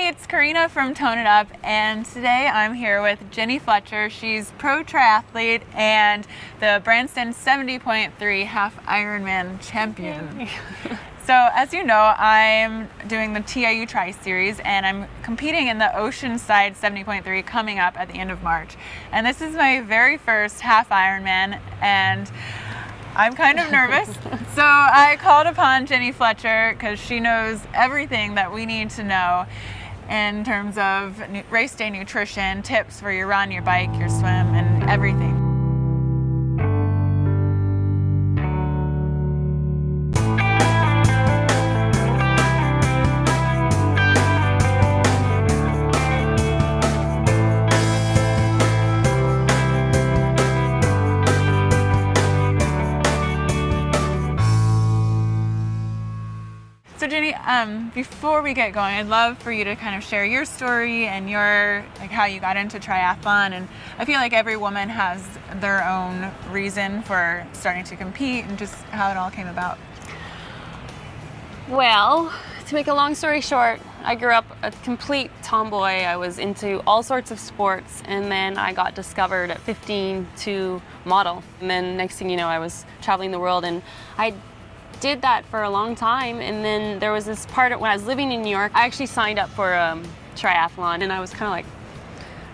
Hey, it's Karina from Tone It Up, and today I'm here with Jenny Fletcher. She's Pro Triathlete and the Branston 70.3 half Ironman champion. So as you know, I'm doing the TIU Tri Series and I'm competing in the Oceanside 70.3 coming up at the end of March. And this is my very first half Ironman and I'm kind of nervous. So I called upon Jenny Fletcher because she knows everything that we need to know in terms of race day nutrition, tips for your run, your bike, your swim, and everything. So Jenny, before we get going, I'd love for you to kind of share your story and how you got into triathlon. And I feel like every woman has their own reason for starting to compete and just how it all came about. Well, to make a long story short, I grew up a complete tomboy. I was into all sorts of sports, and then I got discovered at 15 to model. And then next thing you know, I was traveling the world, and I did that for a long time. And then there was this part when I was living in New York, I actually signed up for a triathlon, and I was kind of like,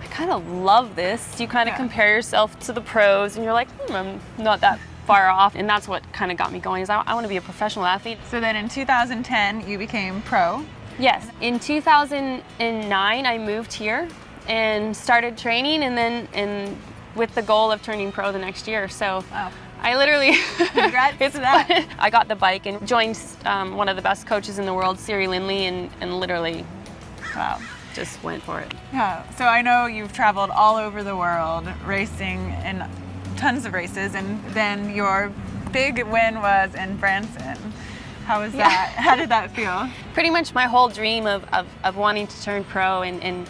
I kind of love this. You kind of compare yourself to the pros, and you're like, I'm not that far off. And that's what kind of got me going, is I want to be a professional athlete. So then in 2010, you became pro. Yes. In 2009, I moved here and started training, and with the goal of turning pro the next year. So wow. I literally, congrats to that. I got the bike and joined one of the best coaches in the world, Siri Lindley, and literally, wow, just went for it. Yeah. So I know you've traveled all over the world racing in tons of races, and then your big win was in Branson. How was that? How did that feel? Pretty much my whole dream of wanting to turn pro and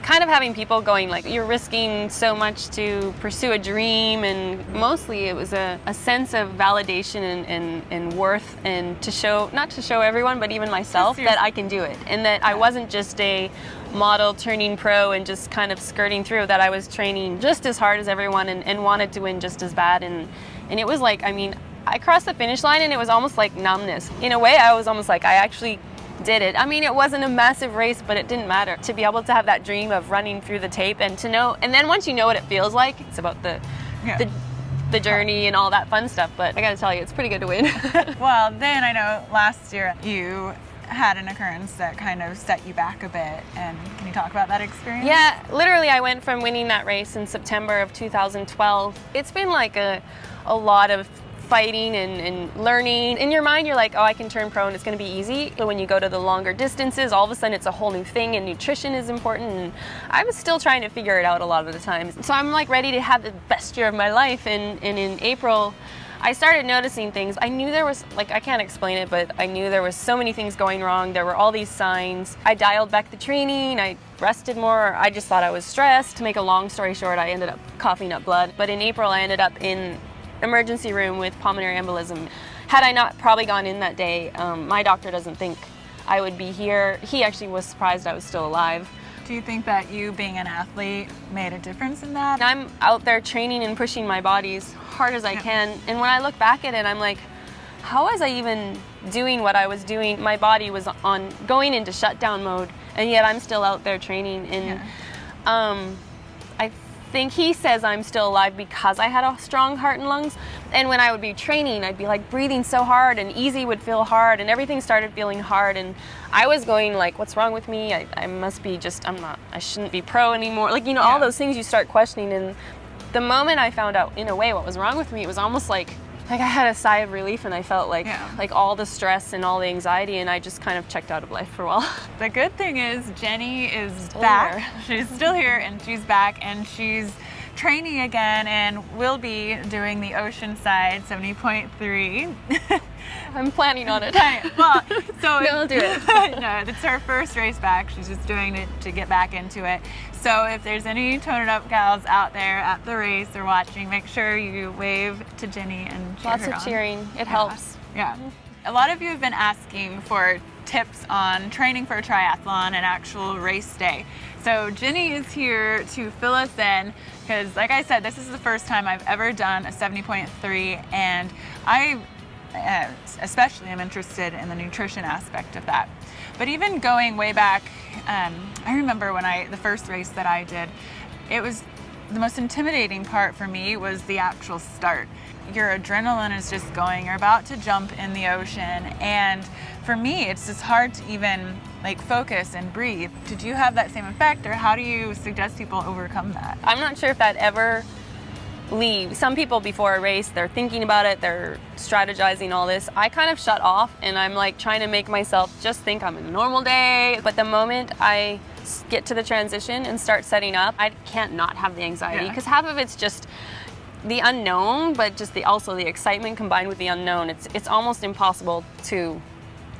kind of having people going like, you're risking so much to pursue a dream, and mostly it was a sense of validation and worth, and to show, not to show everyone, but even myself, that I can do it, and that I wasn't just a model turning pro and just kind of skirting through, that I was training just as hard as everyone and wanted to win just as bad. And it was like, I mean, I crossed the finish line and it was almost like numbness. In a way, I was almost like, I actually did it. I mean, it wasn't a massive race, but it didn't matter. To be able to have that dream of running through the tape and to know, and then once you know what it feels like, it's about the journey and all that fun stuff. But I gotta tell you, it's pretty good to win. Well, then I know last year you had an occurrence that kind of set you back a bit, and can you talk about that experience? Yeah, literally I went from winning that race in September of 2012. It's been like a lot of fighting and learning. In your mind, you're like, oh, I can turn pro and it's going to be easy. But when you go to the longer distances, all of a sudden it's a whole new thing, and nutrition is important. And I was still trying to figure it out a lot of the times. So I'm like ready to have the best year of my life. And in April, I started noticing things. I knew there was, like, I can't explain it, but I knew there was so many things going wrong. There were all these signs. I dialed back the training. I rested more. I just thought I was stressed. To make a long story short, I ended up coughing up blood. But in April, I ended up in emergency room with pulmonary embolism. Had I not probably gone in that day, my doctor doesn't think I would be here. He actually was surprised I was still alive. Do you think that you being an athlete made a difference in that? I'm out there training and pushing my body as hard as I can, and when I look back at it, I'm like, how was I even doing what I was doing? My body was going into shutdown mode, and yet I'm still out there training. And I think he says I'm still alive because I had a strong heart and lungs. And when I would be training, I'd be like breathing so hard, and easy would feel hard, and everything started feeling hard. And I was going like, what's wrong with me? I must be just, I shouldn't be pro anymore. Like, you know, all those things you start questioning. And the moment I found out, in a way, what was wrong with me, it was almost like I had a sigh of relief, and I felt like all the stress and all the anxiety, and I just kind of checked out of life for a while. The good thing is Jenny is back. She's still here, and she's back, and she's training again, and will be doing the Oceanside 70.3. I'm planning on it. Well, so we'll do it. No, it's her first race back. She's just doing it to get back into it. So if there's any Tone It Up gals out there at the race or watching, make sure you wave to Jenny and cheer Lots her of on. cheering. It helps. Yeah. A lot of you have been asking for tips on training for a triathlon and actual race day. So Jenny is here to fill us in because, like I said, this is the first time I've ever done a 70.3, and I especially am interested in the nutrition aspect of that. But even going way back, I remember when the first race that I did, it was the most intimidating part for me was the actual start. Your adrenaline is just going, you're about to jump in the ocean, and for me it's just hard to even like focus and breathe. Did you have that same effect, or how do you suggest people overcome that? I'm not sure if that ever leaves. Some people before a race, they're thinking about it, they're strategizing all this. I kind of shut off and I'm like trying to make myself just think I'm in a normal day. But the moment I get to the transition and start setting up, I can't not have the anxiety, because half of it's just the unknown, but just also the excitement combined with the unknown. It's almost impossible to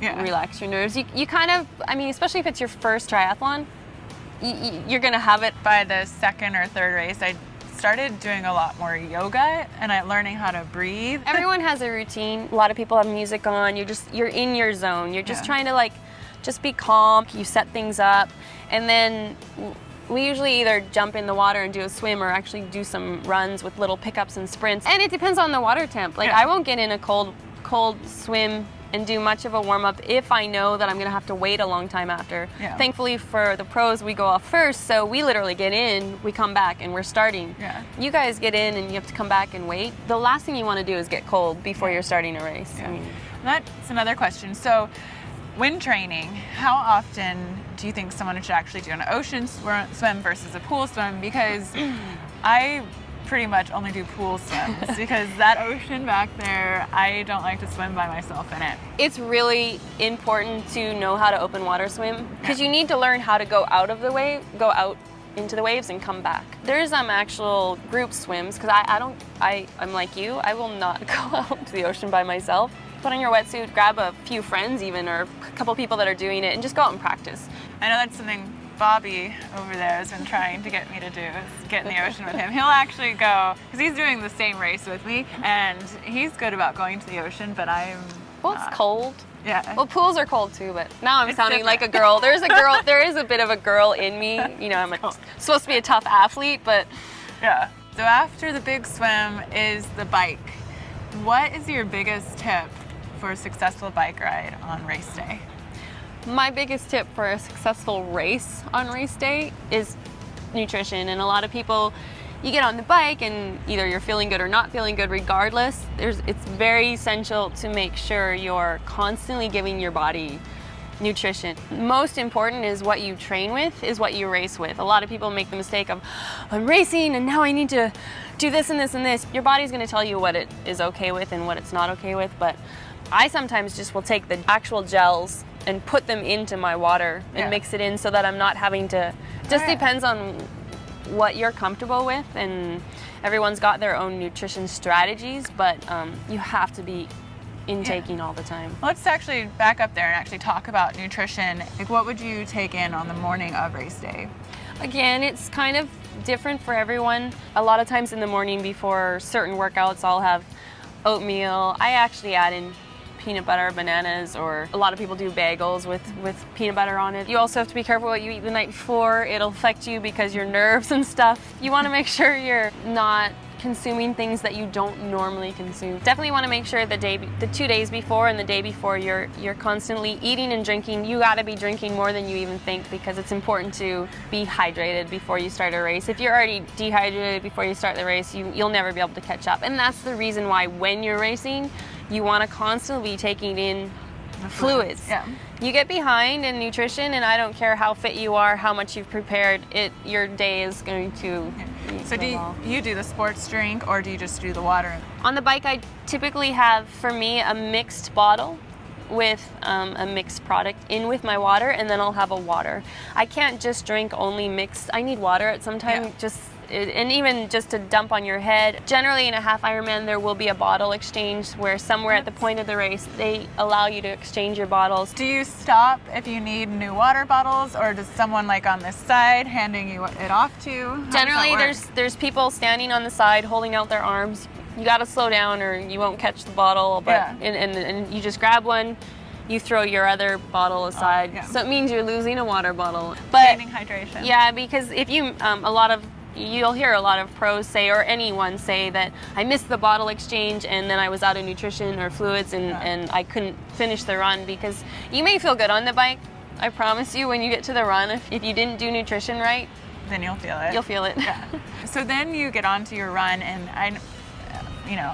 relax your nerves. You kind of, I mean, especially if it's your first triathlon, you're gonna have it. By the second or third race, I started doing a lot more yoga and learning how to breathe. Everyone has a routine. A lot of people have music on. You're in your zone. You're just trying to just be calm. You set things up, and then we usually either jump in the water and do a swim or actually do some runs with little pickups and sprints. And it depends on the water temp. I won't get in a cold swim and do much of a warm-up if I know that I'm gonna have to wait a long time after. Thankfully for the pros, we go off first, so we literally get in, we come back, and we're starting. You guys get in and you have to come back and wait. The last thing you wanna do is get cold before you're starting a race. I mean, that's another question. So when training, how often do you think someone should actually do an ocean swim versus a pool swim? Because I pretty much only do pool swims because that ocean back there, I don't like to swim by myself in it. It's really important to know how to open water swim, because you need to learn how to go out into the waves and come back. There's actual group swims, because I'm like you, I will not go out to the ocean by myself. Put on your wetsuit, grab a few friends even, or a couple people that are doing it, and just go out and practice. I know that's something Bobby over there has been trying to get me to do, is get in the ocean with him. He'll actually go, because he's doing the same race with me, and he's good about going to the ocean, but I'm Well, it's cold. Yeah. Well, pools are cold too, but now I'm sounding like a girl. There is a bit of a girl in me. You know, I'm supposed to be a tough athlete, but yeah. So after the big swim is the bike. What is your biggest tip for a successful bike ride on race day? My biggest tip for a successful race on race day is nutrition. And a lot of people, you get on the bike and either you're feeling good or not feeling good regardless. It's very essential to make sure you're constantly giving your body nutrition. Most important is what you train with is what you race with. A lot of people make the mistake of, I'm racing and now I need to do this and this and this. Your body's going to tell you what it is okay with and what it's not okay with, but I sometimes just will take the actual gels and put them into my water and mix it in so that I'm not having to, just depends on what you're comfortable with, and everyone's got their own nutrition strategies, but you have to be intaking all the time. Let's actually back up there and actually talk about nutrition. Like, what would you take in on the morning of race day? Again, it's kind of different for everyone. A lot of times in the morning before certain workouts, I'll have oatmeal. I actually add in peanut butter, bananas, or a lot of people do bagels with peanut butter on it. You also have to be careful what you eat the night before. It'll affect you because your nerves and stuff. You want to make sure you're not consuming things that you don't normally consume. Definitely want to make sure the 2 days before and the day before you're constantly eating and drinking. You got to be drinking more than you even think, because it's important to be hydrated before you start a race. If you're already dehydrated before you start the race, you'll never be able to catch up. And that's the reason why when you're racing, you want to constantly be taking in fluids. Yeah. You get behind in nutrition, and I don't care how fit you are, how much you've prepared, your day is going to So do you do the sports drink, or do you just do the water? On the bike, I typically have, for me, a mixed bottle with a mixed product in with my water, and then I'll have a water. I can't just drink only mixed. I need water at some time, and even just to dump on your head. Generally in a half Ironman there will be a bottle exchange where somewhere at the point of the race they allow you to exchange your bottles. Do you stop if you need new water bottles, or does someone like on this side handing you it off to? Generally there's people standing on the side holding out their arms. You got to slow down or you won't catch the bottle, but and you just grab one. you throw your other bottle aside. yeah. So it means you're losing a water bottle. But Gaining hydration. yeah, because if you, you'll hear a lot of pros say, or anyone say, that I missed the bottle exchange and then I was out of nutrition or fluids and I couldn't finish the run, because you may feel good on the bike. I promise you, when you get to the run, if you didn't do nutrition right, Then you'll feel it. you'll feel it. Yeah. So then you get onto your run, and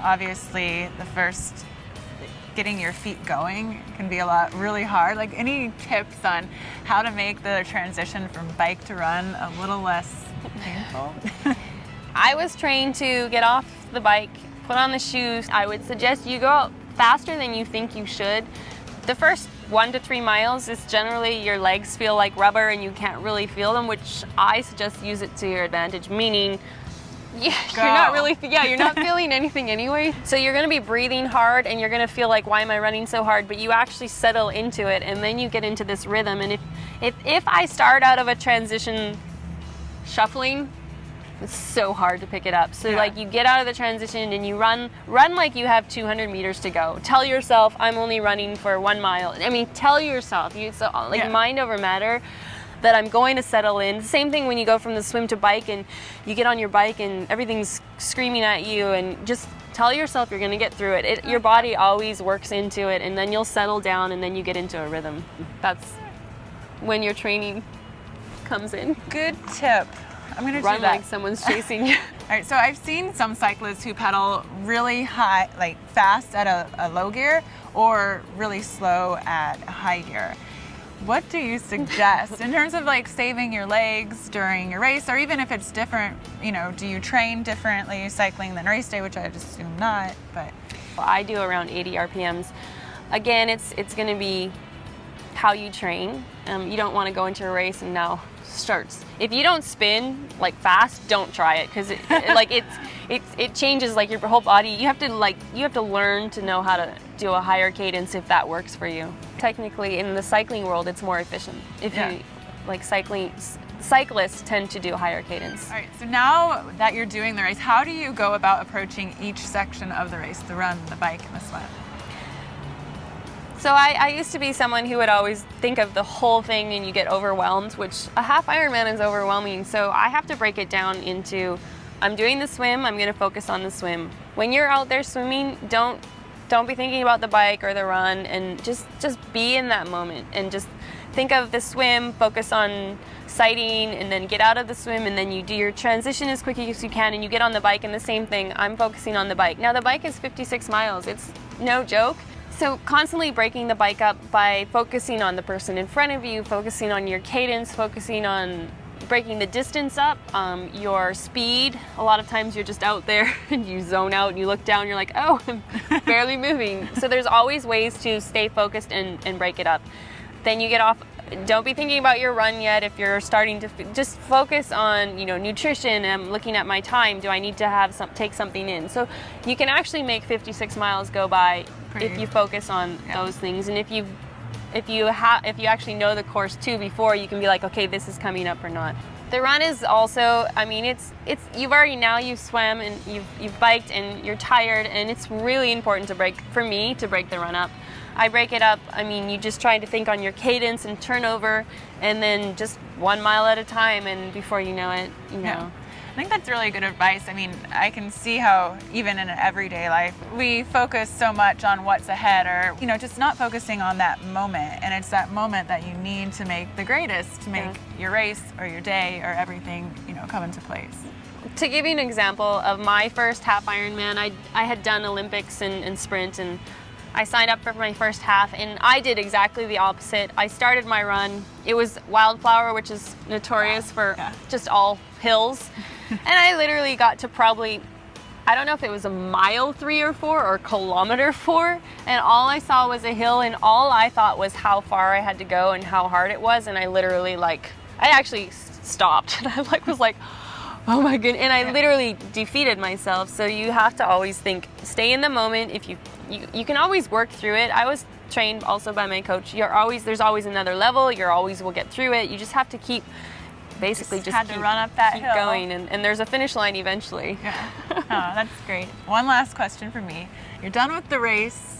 obviously the first, getting your feet going can be really hard. Like, any tips on how to make the transition from bike to run a little less painful? I was trained to get off the bike, put on the shoes. I would suggest you go out faster than you think you should. The first 1 to 3 miles is generally your legs feel like rubber and you can't really feel them, which I suggest use it to your advantage, meaning you're not feeling anything anyway. So you're going to be breathing hard and you're going to feel like, why am I running so hard? But you actually settle into it, and then you get into this rhythm. And if I start out of a transition shuffling, it's so hard to pick it up. So like, you get out of the transition and you run like you have 200 meters to go. Tell yourself, I'm only running for 1 mile. I mean, tell yourself, mind over matter, that I'm going to settle in. Same thing when you go from the swim to bike and you get on your bike and everything's screaming at you, and just tell yourself you're going to get through it. Your body always works into it, and then you'll settle down and then you get into a rhythm. That's when your training comes in. Good tip. I'm going to do Run that. like someone's chasing you. All right, so I've seen some cyclists who pedal really high, like fast at a low gear, or really slow at a high gear. What do you suggest in terms of like saving your legs during your race, or even if it's different, do you train differently cycling than race day, which I'd assume not, but. I do around 80 RPMs. Again, it's going to be how you train. You don't want to go into a race and now starts. If you don't spin like fast, don't try it, because it changes like your whole body. You have to learn to know how to do a higher cadence if that works for you. Technically, in the cycling world, it's more efficient. Cyclists tend to do higher cadence. All right, so now that you're doing the race, how do you go about approaching each section of the race, the run, the bike, and the swim? So I used to be someone who would always think of the whole thing and you get overwhelmed, which a half Ironman is overwhelming. So I have to break it down into, I'm doing the swim, I'm going to focus on the swim. When you're out there swimming, don't be thinking about the bike or the run, and just be in that moment and just think of the swim, focus on sighting, and then get out of the swim, and then you do your transition as quickly as you can, and you get on the bike, and the same thing, I'm focusing on the bike. Now the bike is 56 miles, it's no joke. So constantly breaking the bike up by focusing on the person in front of you, focusing on your cadence, focusing on breaking the distance up, your speed. A lot of times you're just out there and you zone out and you look down and you're like, oh, I'm barely moving. So there's always ways to stay focused and break it up. Then you get off. Don't be thinking about your run yet. If you're starting to just focus on, nutrition. I'm looking at my time. Do I need to take something in? So you can actually make 56 miles go by if you focus on those things. And if you actually know the course too before, you can be like, okay, this is coming up or not. The run is also, you've swam and you've biked and you're tired, and it's really important to break the run up. I break it up. You just try to think on your cadence and turnover, and then just 1 mile at a time, and before you know it, Yeah. I think that's really good advice. I can see how even in an everyday life, we focus so much on what's ahead, or, just not focusing on that moment. And it's that moment that you need to make the greatest, to make your race or your day or everything, come into place. To give you an example of my first half Ironman, I had done Olympics and sprint, and I signed up for my first half, and I did exactly the opposite. I started my run. It was Wildflower, which is notorious for just all hills. And I literally got to probably, I don't know if it was a mile 3 or 4 or kilometer 4, and all I saw was a hill, and all I thought was how far I had to go and how hard it was. And I literally I actually stopped, and I was like, oh my goodness. And I literally defeated myself. So you have to always stay in the moment. If you can always work through it. I was trained also by my coach. There's always another level. You always will get through it. You just have to keep basically just to run up that hill. Going, and there's a finish line eventually. Yeah. Oh, that's great. One last question for me. You're done with the race.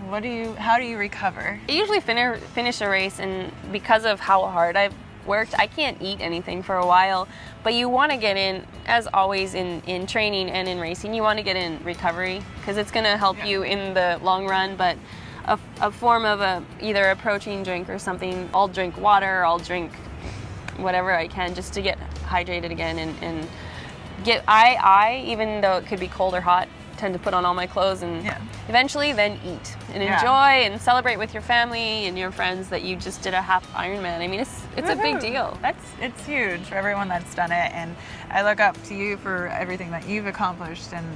how do you recover? I usually finish a race, and because of how hard I've worked, I can't eat anything for a while. But you want to get in, as always in training and in racing, you want to get in recovery because it's going to help you in the long run. But a form of either a protein drink or something, I'll drink water, I'll drink whatever I can just to get hydrated again and get. I even though it could be cold or hot, tend to put on all my clothes and eventually then eat and enjoy and celebrate with your family and your friends that you just did a half Ironman. I mean, it's a big deal. It's huge for everyone that's done it, and I look up to you for everything that you've accomplished, and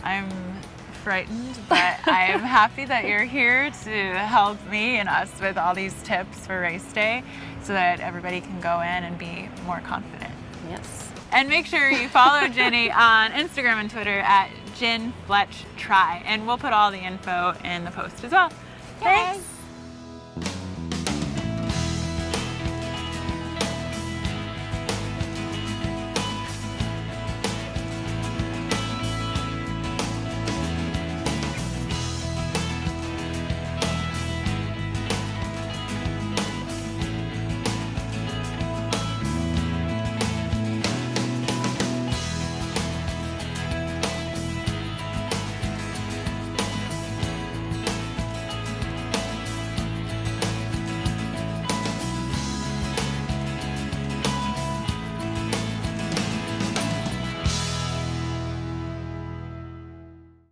I'm frightened, but I am happy that you're here to help me and us with all these tips for race day so that everybody can go in and be more confident. Yes. And make sure you follow Jenny on Instagram and Twitter at JenFletchTry, and we'll put all the info in the post as well. Thanks.